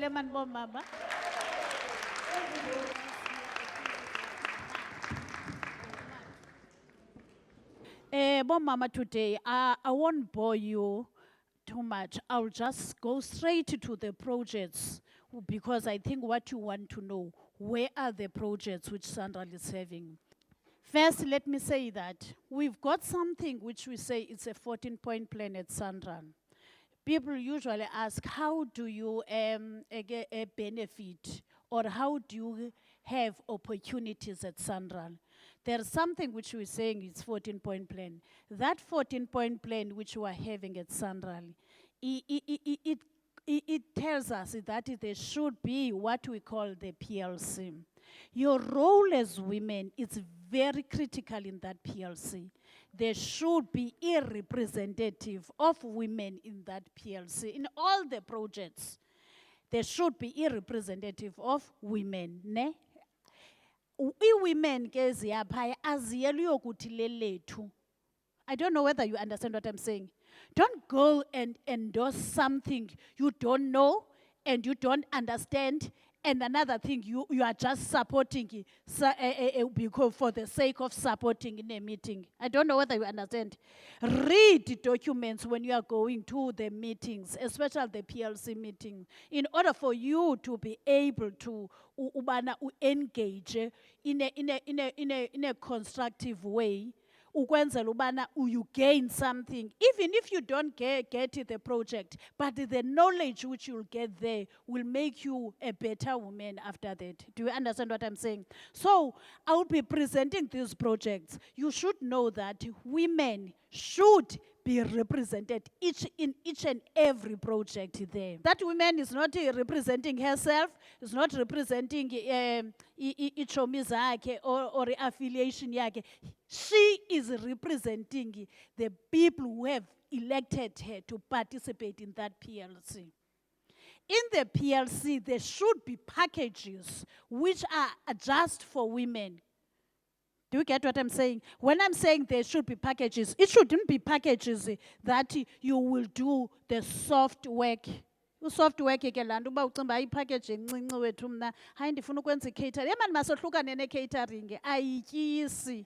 ke mani bomama. Bomama, today, I won't bore you too much. I'll just go straight to the projects because I think what you want to know, where are the projects which Sandral is having? First, let me say that we've got something which we say it's a 14-point plan at Sandral. People usually ask, how do you benefit or how do you have opportunities at Sandral? There's something which we're saying is 14-point plan. That 14-point plan which we are having at Sandral, it tells us that there should be what we call the PLC. Your role as women is very critical in that PLC. There should be a representative of women in that PLC. In all the projects, there should be a representative of women. Ne? Women I don't know whether you understand what I'm saying. Don't go and endorse something you don't know and you don't understand. And another thing, you are just supporting because for the sake of supporting in a meeting. I don't know whether you understand. Read the documents when you are going to the meetings, especially the PLC meeting, in order for you to be able to engage in a constructive way. You gain something, even if you don't get the project, but the knowledge which you'll get there will make you a better woman after that. Do you understand what I'm saying? So I will be presenting these projects. You should know that women should be represented in each and every project there. That woman is not representing herself, is not representing or affiliation yake. She is representing the people who have elected her to participate in that PLC. In the PLC, there should be packages which are just for women. Do you get what I'm saying? When I'm saying there should be packages, it shouldn't be packages that you will do the soft work. Soft work ke lanto ba ucimba ipackage encinci wethu mna hayi ndifuna ukwenza catering. Yemani masohlukane ne-catering ayityisi.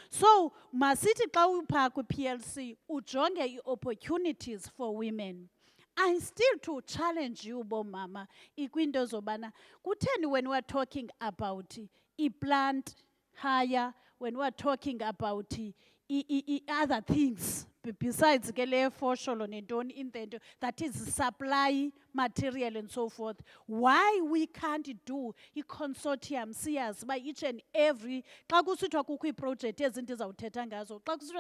So masithi xa upha kwi-PLC ujonge i-opportunities for women. I still to challenge you, bomama, ikwinto zobana kutheni when we are talking about plant hire, when we are talking about other things besides that is supply material and so forth, why we can't do a consortium CS by each and every project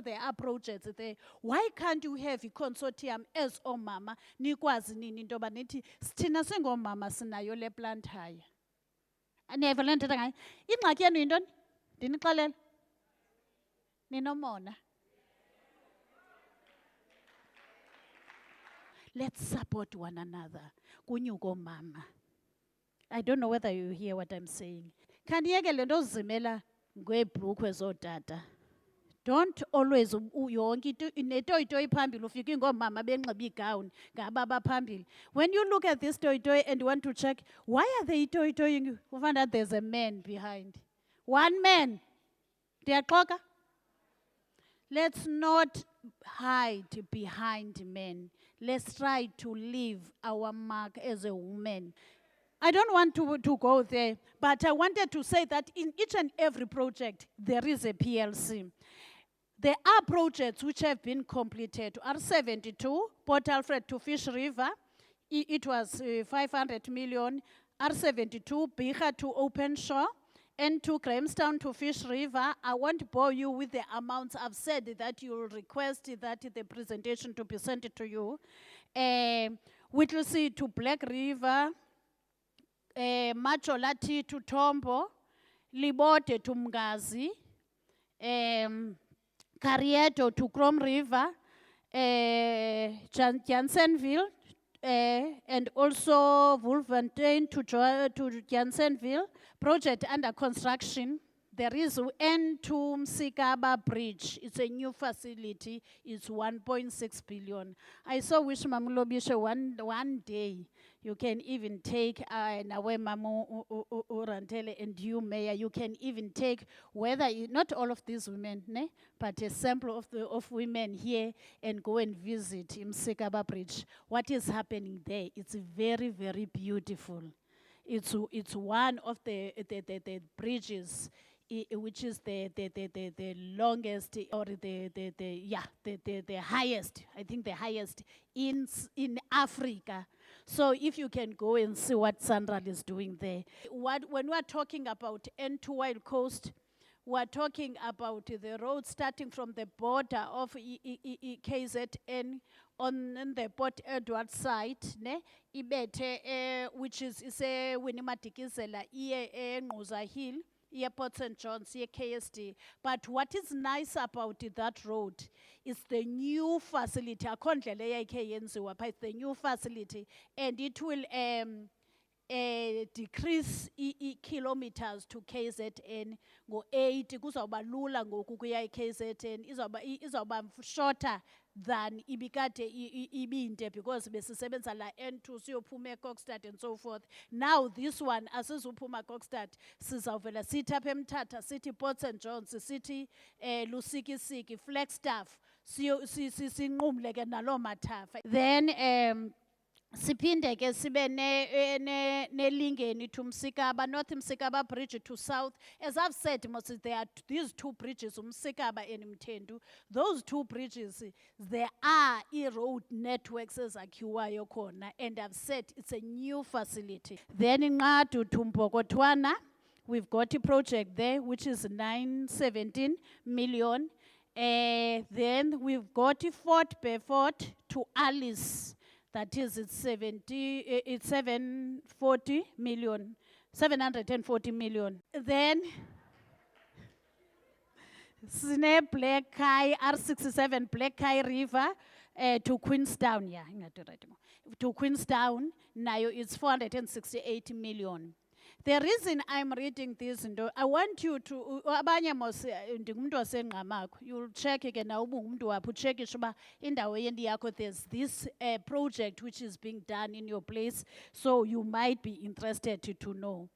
there are projects there, why can't you have a consortium as omama nikwazi nini ntoba nithi sithina singomama sinayo le plant hire? Aneva le nthetha ngayo. Ingxaki yenu yintoni? Ndinixelele. Ninomona. Let's support one another. Kunyuko mama. I don't know whether you hear what I'm saying. Kandiyeke le nto uzimela ngeebhrukhwe zootata. Don't always yonke netoyitoyi phambili ufike ngoomama benxiba igawuni ngababa phambili. When you look at this toyitoy and you want to check why are they toyitoying, you find out there's a man behind. One man. Ndiyaxoka? Let's not hide behind men. Let's try to leave our mark as a woman. I don't want to go there, but I wanted to say that in each and every project, there is a PLC. There are projects which have been completed. R72, Port Alfred to Fish River, it was 500 million. R72, Biha to Open Shore, and to Grahamstown to Fish River. I won't bore you with the amounts. I've said that you will request that the presentation to be sent to you. Whittlesea to Black River, Macholati to Tombo, Libote to Mgazi, Carrieto to Chrome River, Jansenville, and also Wolverhampton to Jansenville. Project under construction. There is N2 Msikaba Bridge. It's a new facility. It's 1.6 billion. I saw Wishmamulobisha one day. You can even take Nawe Mamu Urantele and you, Mayor. You can even take not all of these women, ne, but a sample of women here and go and visit Msekaba Bridge. What is happening there? It's very, very beautiful. It's one of the bridges which is the longest or the highest, I think the highest in Africa. So if you can go and see what Sandral is doing there. When we're talking about N2 Wild Coast, we're talking about the road starting from the border of KZN on the Port Edward side, ne? Ibete, which is Winnimatikizela, Nguza Hill, Port St. John's, KSD. But what is nice about that road is the new facility. It's the new facility, and it will decrease kilometers to KZN ngo-8 kuzawuba lula ngoku kuya KZN izawuba shorter than ibikade ibinde because besisebenza la N2 siyophuma eKokstad and so forth. Now this one asizuphuma Kokstad sizawuvela sithi apha eMthatha sithi Port St. John's sithi Lusikisiki Flagstaff sinqumle ke naloo mathafa. Then siphinde ke sibe nelingeni to Msikaba, North Msikaba Bridge to South. As I've said, there are these two bridges, Msikaba and Mthendu. Those two bridges, there are road networks ezakhiwayo khona, and I've said it's a new facility. Then in Ngadu to Mpokotwana, we've got a project there which is 917 million. Then we've got Fort Beaufort to Alice. That is, it's 740 million, 740 million. Then, Sine Black Kai, R67 Black Kai River to Queenstown, to Queenstown, now it's 468 million. The reason I'm reading this, I want you to, you'll check again now, check there's this project which is being done in your place, so you might be interested to know.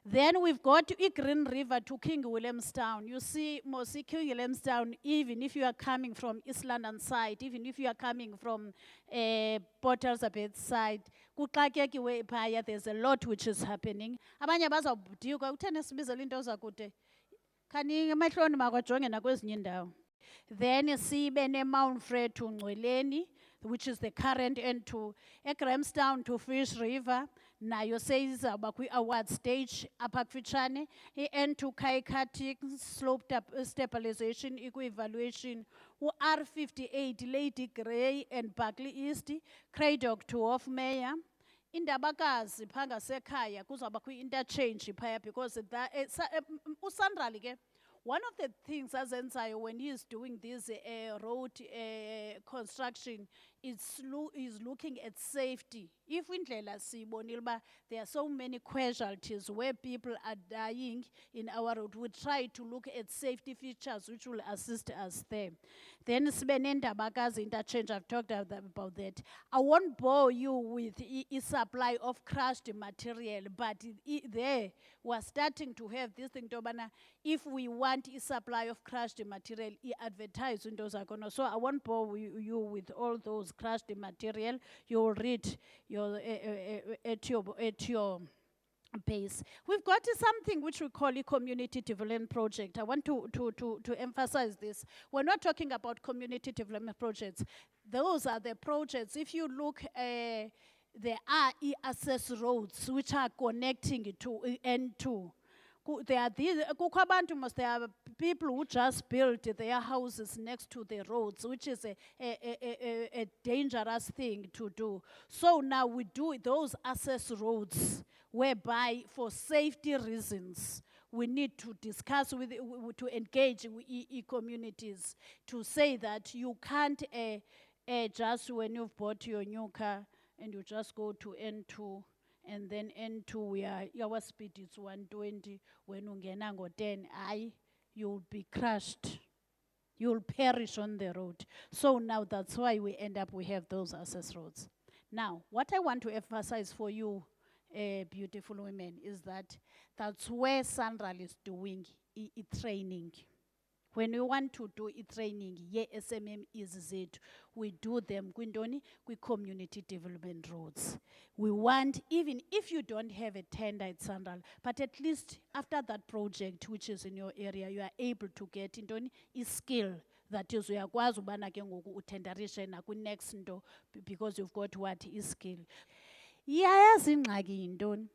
Then we've got Igren River to King Williamstown. You see, Mosi King Williamstown, even if you are coming from East London side, even if you are coming from Port Elizabeth side, there's a lot which is happening. Abanye bazawubhudika utheni sibizela into zakude. Khani emahloni makwajonge nakwezinye indawo. Then sibe ne-Mount Fred to Ngcweleni, which is the current N2. Grahamstown to Fish River, nayo seyizawuba kwi-award stage apha kufitshane. I-N2 Kaikati sloped up stabilization evaluation. R58 Lady Grey and Buckley East, Craddock to Off Mayor. Indabakazi phanga sekhaya kuzawuba kwi-interchange phaya because uSandral ke one of the things azenzayo when he is doing this road construction is looking at safety. If indlela sibonile uba there are so many casualties where people are dying in our road, we try to look at safety features which will assist us there. Then Sbenendabakazi interchange, I've talked about that. I won't bore you with a supply of crushed material, but there we're starting to have this thing. If we want a supply of crushed material, advertise in those. So I won't bore you with all those crushed material. You'll read at your base. We've got something which we call a community development project. I want to emphasize this. We're not talking about community development projects. Those are the projects. If you look, there are access roads which are connecting to N2. There are people who just built their houses next to the roads, which is a dangerous thing to do. So now we do those access roads, whereby for safety reasons, we need to discuss to engage with communities to say that you can't just when you've bought your new car and you just go to N2, and then N2 our speed is 120. When ungena ngo-10, you'll be crushed. You'll perish on the road. So now that's why we have those access roads. Now, what I want to emphasize for you, beautiful women, is that's where Sandral is doing training. When we want to do training, SMM is it. We do them with community development roads. We want, even if you don't have a tender at Sandral, but at least after that project, which is in your area, you are able to get into a skill that is uyakwazi ubana ke ngoku utenderishe next nto because you've got what is skill. Iyayazi ingxaki yintoni?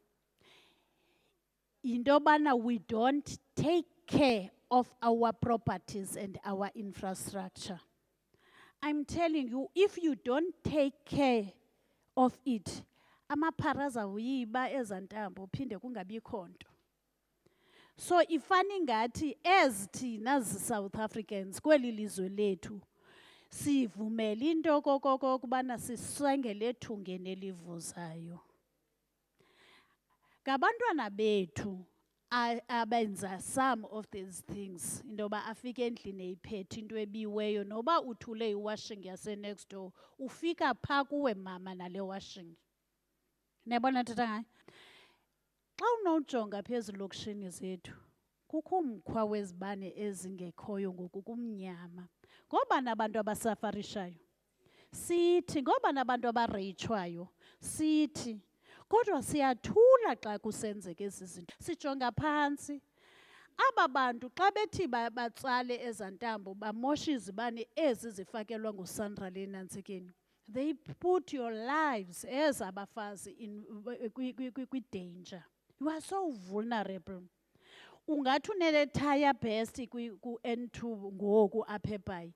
Into bana we don't take care of our properties and our infrastructure. I'm telling you, if you don't take care of it, amapharaza uyiba ezantambo phinde kungabikho nto. So ifani ngathi as thina South Africans kweli lizwe lethu sivumela into kokokubana sisengele ethungeni elivuzayo. Ngabantwana bethu abenza some of these things, indoba afike endlini eyiphethe into ebiweyo noba uthule iwashing yase next door ufika phaa kuwe mama nale washing. Niyabona tata ngayo? Xa unojonga phezu lokishini zethu kukho umkhwa wezibane ezingekhoyo ngoku kumnyama. Ngobani abantu abasafarishayo? Sithi. Ngobani abantu abareyitshwayo? Sithi. Kodwa siyathula xa kusenzeka ezi zinto. Sijonga phantsi. Aba bantu xa bethi batsale ezantambo bamosha izibane ezi zifakelwa nguSandral enantsikeni. They put your lives as abafazi in danger. You are so vulnerable. Ungathi unetire best ku-N2 ngoku apha eBhayi.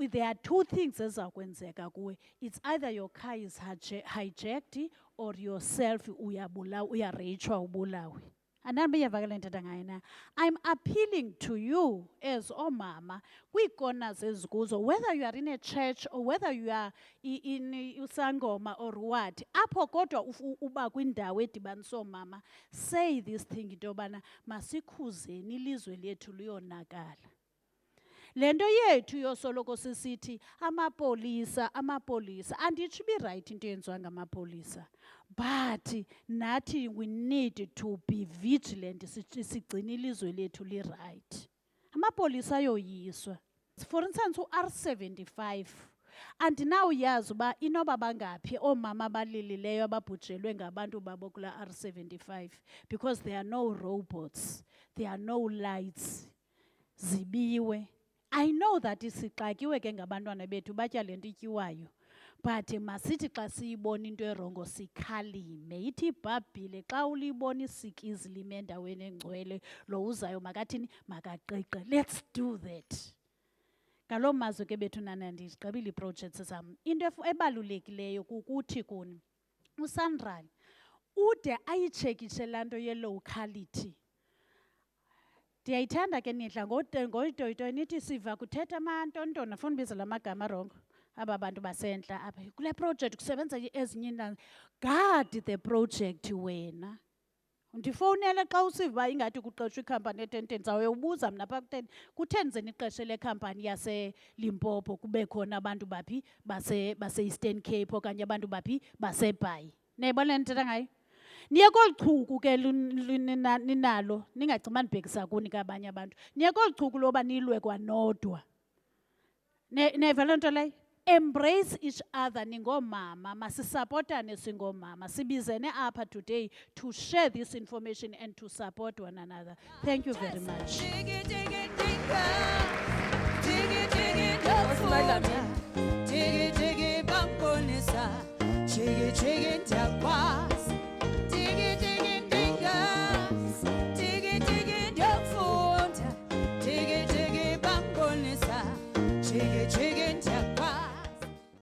There are two things ezakwenzeka kuwe. It's either your car is hijacked or yourself uyareyitshwa ubulawe. I'm appealing to you as omama, kwiikona ezikuzo, whether you are in a church or whether you are in usangoma or what, apho kodwa uba kwindawo edibanisa oomama, say this thing into yobana masikhuzeni ilizwe lethu liyonakala. Le nto yethu yosoloko sisithi amapolisa, and it should be right into yenziwa ngamapolisa. But nathi we need to be vigilant, sigcine ilizwe lethu li-right. Amapolisa ayoyiswa. For instance, u-R75, and now uyazi uba inoba bangaphi oomama abalilileyo ababhujelwe ngabantu babo kula R75, because there are no robots, there are no lights, zibiwe. I know that isixakiwe ke ngabantwana bethu batya le nto ityiwayo, but masithi xa siyibona into erongo sikhalime. Ithi ibhabhile xa ulibona isikizi lime endaweni engcwele lo uzayo makathini makaqiqe. Let's do that. Ngaloo mazwi ke bethu nana ndigqibile ii-projects zam. Into ebalulekileyo kukuthi kuni uSandral ude ayitshekishe laa nto ye-locality. Ndiyayithanda ke nidla ngoyitoyitoyi nithi siva kuthetha amantontona, funa ubiza la magama arongo, aba bantu basentla apha. Kule project kusebenza ezinye iindawo. Guard the project wena. Ndifowunele xa usiva uba ingathi kuqeshwa ikhampani etenteni, zawuyobuza mna phaa kutheni ze niqeshe le khampani yaseLimpopo kube khona abantu baphi base-Eastern Cape okanye abantu baphi baseBhayi. Niyayibona le nto ndithetha ngayo? Niye kolu chuku ke ninalo, ningacinga ndibhekisa kuni kabanye abantu. Niye kolu chuku loba nilwe kwanodwa. Neva loo nto leyo? Embrace each other ningomama, masisapotane singomama. Sibizene apha today to share this information and to support one another. Thank you very much. Dig it,